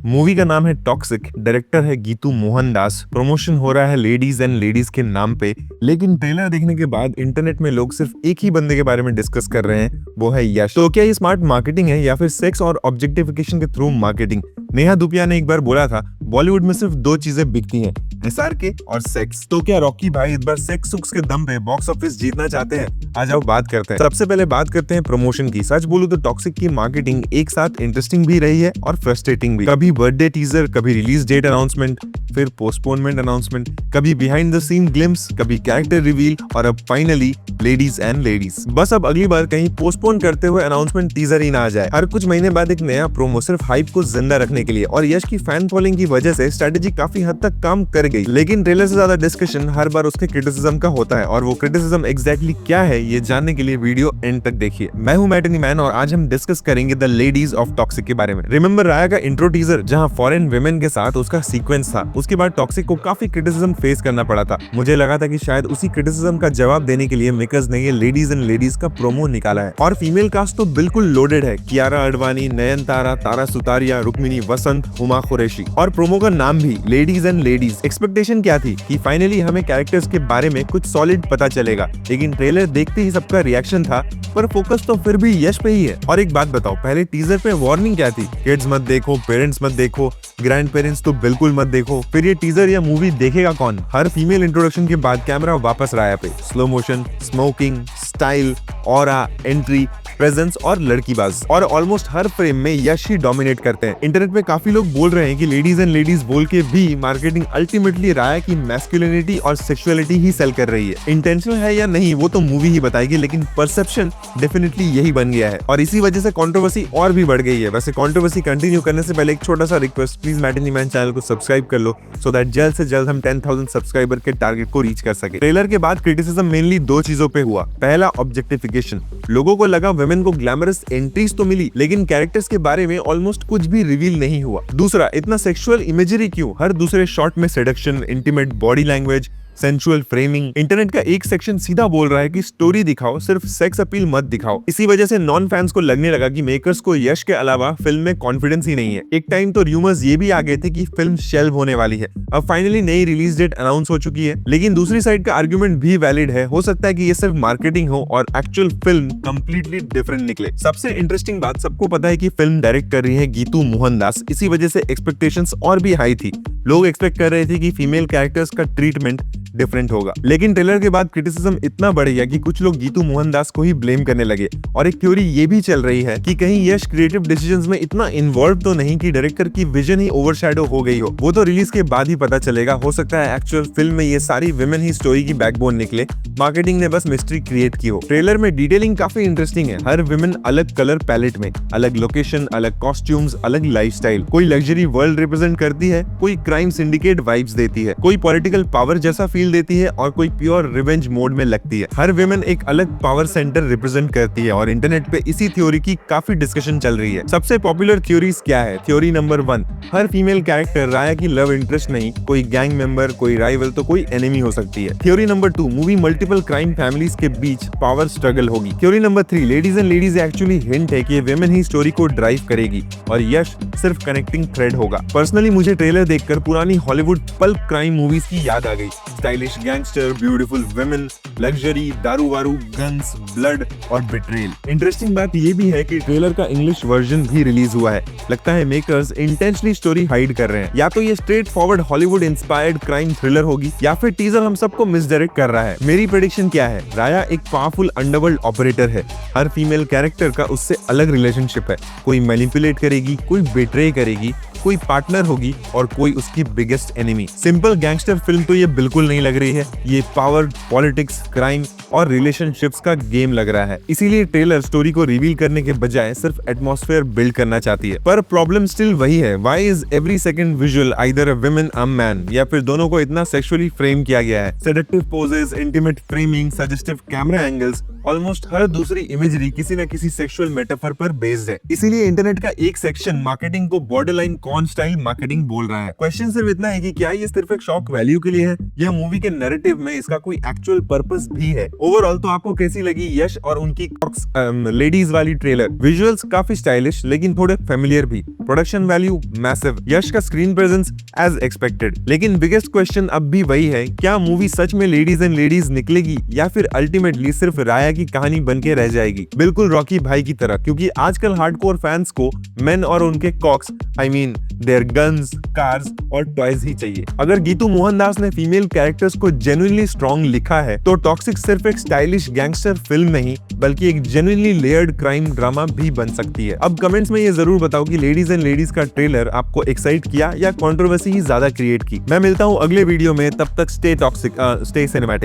Movie का नाम है टॉक्सिक, डायरेक्टर है गीतू मोहनदास, प्रमोशन हो रहा है लेडीज एंड लेडीज के नाम पे। लेकिन ट्रेलर देखने के बाद इंटरनेट में लोग सिर्फ एक ही बंदे के बारे में डिस्कस कर रहे हैं, वो है यश। तो क्या ये स्मार्ट मार्केटिंग है या फिर सेक्स और ऑब्जेक्टिफिकेशन के थ्रू मार्केटिंग? नेहा धूपिया ने एक बार बोला था, बॉलीवुड में सिर्फ दो चीजें बिकती हैं, SRK और सेक्स। तो क्या रॉकी भाई इस बार सेक्स सुक्स के दम पे बॉक्स ऑफिस जीतना चाहते हैं? आ जाओ बात करते हैं। सबसे पहले बात करते हैं प्रमोशन की। सच बोलूं तो टॉक्सिक की मार्केटिंग एक साथ इंटरेस्टिंग भी रही है और फ्रस्ट्रेटिंग भी। कभी बर्थडे टीजर, कभी रिलीज डेट अनाउंसमेंट, फिर पोस्टपोनमेंट अनाउंसमेंट, कभी बिहाइंड द सीन ग्लिम्स, कभी कैरेक्टर रिवील और अब फाइनली लेडीज एंड लेडीज। बस अब अगली बार कहीं पोस्टपोन करते हुए अनाउंसमेंट टीजर ही ना आ जाए। हर कुछ महीने बाद एक नया प्रोमो, सिर्फ हाइप को जिंदा रखने के लिए। और यश की फैन फॉलोइंग की वजह से स्ट्रेटेजी काफी हद तक काम कर गई। लेकिन ट्रेलर से ज्यादा डिस्कशन हर बार उसके क्रिटिसिज्म का होता है, और वो क्रिटिसिज्म एग्जैक्टली क्या है ये जानने के लिए वीडियो एंड तक देखिए। मैं हूं मैटनी मैन और आज हम डिस्कस करेंगे द लेडीज ऑफ टॉक्सिक के बारे में। रिमेंबर राया का इंट्रो टीजर जहां फॉरेन विमेन के साथ उसका सीक्वेंस था, उसके बाद टॉक्सिक को काफी क्रिटिसिज्म फेस करना पड़ा था। मुझे लगा था कि शायद उसी क्रिटिसिज्म का जवाब देने के लिए मेकर्स ने ये लेडीज एंड लेडीज का प्रोमो निकाला है। और फीमेल कास्ट तो बिल्कुल लोडेड है, कियारा आडवाणी, नयनतारा, तारा सुतारिया, रुक्मिनी वसंत, हुमा कुरैशी। और प्रोमो का नाम भी लेडीज एंड लेडीज। एक्सपेक्टेशन क्या थी कि फाइनली हमें कैरेक्टर्स के बारे में कुछ सॉलिड पता चलेगा, लेकिन ट्रेलर देखते ही सबका रिएक्शन था, पर फोकस तो फिर भी यश पे ही है। और एक बात बताओ, पहले टीजर पे वार्निंग क्या थी? किड्स मत देखो, पेरेंट्स मत देखो, ग्रैंड पेरेंट्स तो बिल्कुल मत देखो। फिर ये टीजर या मूवी देखेगा कौन? हर फीमेल इंट्रोडक्शन के बाद कैमरा वापस राया पे, slow motion, smoking, style, aura, entry, presence और लड़कीबाज। और ऑलमोस्ट हर फ्रेम में यश ही डोमिनेट करते हैं। इंटरनेट पे काफी लोग बोल रहे हैं कि लेडीज एंड लेडीज बोल के भी मार्केटिंग अल्टीमेटली राया की मैस्कुलिनिटी और सेक्सुअलिटी ही सेल कर रही है। इंटेंशनल है या नहीं वो तो मूवी ही बताएगी, लेकिन परसेप्शन डेफिनेटली यही बन गया है और इसी वजह से कंट्रोवर्सी और भी बढ़ गई है। वैसे कंट्रोवर्सी कंटिन्यू करने से पहले एक छोटा सा request, please matinee man channel को सब्सक्राइब कर लो, सो दैट जल्द से जल्द हम 10,000 सब्सक्राइबर के टारगेट को रीच कर सके। ट्रेलर के बाद क्रिटिसिज्म मेनली दो चीजों पे हुआ। पहला, ऑब्जेक्टिफिकेशन। लोगों को लगा वुमेन को ग्लैमरस एंट्रीज तो मिली, लेकिन कैरेक्टर्स के बारे में ऑलमोस्ट कुछ भी रिवील नहीं हुआ। दूसरा, इतना सेक्सुअल इमेजरी क्यों? हर दूसरे शॉट में seduction, intimate body language, sensual framing. Internet का एक सेक्शन सीधा बोल रहा है कि स्टोरी दिखाओ, सिर्फ सेक्स अपील मत दिखाओ। इसी वजह से नॉन फैंस को लगने लगा कि मेकर्स को यश के अलावा फिल्म में कॉन्फिडेंस ही नहीं है। एक टाइम तो र्यूमर्स ये भी आ गए थे कि फिल्म शेल्व होने वाली है। अब फाइनली नई रिलीज डेट अनाउंस हो चुकी है, लेकिन दूसरी साइड का आर्गुमेंट भी वैलिड है। हो सकता है कि ये सिर्फ मार्केटिंग हो और एक्चुअल फिल्म कंप्लीटली डिफरेंट निकले। सबसे इंटरेस्टिंग बात, सबको पता है कि फिल्म डायरेक्ट कर रही है गीतू मोहनदास, इसी वजह से एक्सपेक्टेशंस और भी हाई थी। लोग एक्सपेक्ट कर रहे थे कि फीमेल कैरेक्टर्स का ट्रीटमेंट डिफरेंट होगा, लेकिन ट्रेलर के बाद क्रिटिसिज्म इतना बढ़ गया कि कुछ लोग गीतू मोहनदास को ही ब्लेम करने लगे। और एक थ्योरी ये भी चल रही है कि कहीं यश क्रिएटिव डिसीजंस में इतना इन्वॉल्व तो नहीं कि डायरेक्टर की विजन ही ओवरशैडो हो गई हो। वो तो रिलीज के बाद ही पता चलेगा। हो सकता है एक्चुअल फिल्म में ये सारी विमेन ही स्टोरी की बैकबोन निकले, मार्केटिंग ने बस मिस्ट्री क्रिएट की हो। ट्रेलर में डिटेलिंग काफी इंटरेस्टिंग है। हर विमेन अलग कलर पैलेट में, अलग लोकेशन, अलग कॉस्ट्यूम्स, अलग लाइफस्टाइल। कोई लग्जरी वर्ल्ड रिप्रेजेंट करती है, कोई क्राइम सिंडिकेट वाइब्स देती है, कोई पॉलिटिकल पावर जैसा फील देती है और कोई प्योर रिवेंज मोड में लगती है। हर विमेन एक अलग पावर सेंटर रिप्रेजेंट करती है और इंटरनेट पे इसी थ्योरी की काफी डिस्कशन चल रही है। सबसे पॉपुलर थ्योरीज क्या है? थ्योरी नंबर 1, हर फीमेल कैरेक्टर राया की लव इंटरेस्ट नहीं, कोई गैंग मेंबर, कोई राइवल तो कोई एनिमी हो सकती है। Theory number 2, movie multiple crime families के बीच पावर स्ट्रगल होगी। Theory number 3, ladies and ladies actually hint है कि विमेन ही स्टोरी को ड्राइव करेगी और यश सिर्फ कनेक्टिंग थ्रेड होगा। पर्सनली मुझे ट्रेलर देखकर पुरानी हॉलीवुड पल्प क्राइम मूवीज की याद आ गई। Stylish gangster, beautiful women, luxury, दारू वारू, गन्स, ब्लड और बिट्रेल। इंटरेस्टिंग बात ये भी है कि ट्रेलर का इंग्लिश वर्जन भी रिलीज हुआ है। लगता है मेकर्स इंटेंशनली स्टोरी हाइड कर रहे हैं। या तो ये straight forward Hollywood inspired crime thriller होगी, या फिर टीजर हम सबको मिसडायरेक्ट कर रहा है। मेरी प्रेडिक्शन क्या है? राया एक पावरफुल अंडरवर्ल्ड ऑपरेटर है। हर फीमेल कैरेक्टर का उससे अलग रिलेशनशिप है। कोई मैनिपुलेट करेगी, कोई बेट्रे करेगी, कोई पार्टनर होगी और कोई उसकी biggest enemy. Simple gangster film तो ये बिल्कुल नहीं लग रही है। ये पावर, पॉलिटिक्स, क्राइम और रिलेशनशिप्स का गेम लग रहा है। इसीलिए ट्रेलर स्टोरी को रिवील करने के बजाय सिर्फ एटमॉस्फेयर बिल्ड करना चाहती है। पर प्रॉब्लम स्टिल वही है, why is every second visual either a woman a man, या फिर दोनों को इतना सेक्सुअली फ्रेम किया गया है। Seductive poses, intimate framing, suggestive camera angles, almost हर दूसरी इमेजरी किसी न किसी सेक्सुअल मेटाफर पर बेस्ड है। इसीलिए इंटरनेट का एक सेक्शन मार्केटिंग को बॉर्डरलाइन ऑन स्टाइल मार्केटिंग बोल रहा है। क्वेश्चन सिर्फ इतना है कि क्या ये सिर्फ एक शॉक वैल्यू के लिए है या मूवी के नैरेटिव में इसका कोई एक्चुअल पर्पस भी है। ओवरऑल तो आपको कैसी लगी यश और उनकी लेडीज वाली ट्रेलर? विजुअल्स काफी स्टाइलिश लेकिन थोड़े फेमिलियर भी। Production value massive. यश का स्क्रीन प्रेजेंस एज एक्सपेक्टेड। लेकिन बिगेस्ट क्वेश्चन अब भी वही है, क्या मूवी सच में लेडीज एंड लेडीज निकलेगी या फिर अल्टीमेटली सिर्फ राया की कहानी बन के रह जाएगी, बिल्कुल रॉकी भाई की तरह? क्योंकि आजकल हार्डकोर फैंस को मेन और उनके cocks, I mean their guns, cars और टॉयज ही चाहिए। अगर गीतू मोहनदास ने फीमेल कैरेक्टर्स को जेन्युइनली स्ट्रॉन्ग लिखा है तो टॉक्सिक सिर्फ एक स्टाइलिश गैंगस्टर फिल्म नहीं बल्कि एक जेन्युइनली लेयर्ड क्राइम ड्रामा भी बन सकती है। अब कमेंट्स में ये जरूर बताओ कि लेडीज एंड लेडीज का ट्रेलर आपको एक्साइट किया या कंट्रोवर्सी ही ज्यादा क्रिएट की। मैं मिलता हूँ अगले वीडियो में, तब तक स्टे टॉक्सिक, स्टे सिनेमैटिक।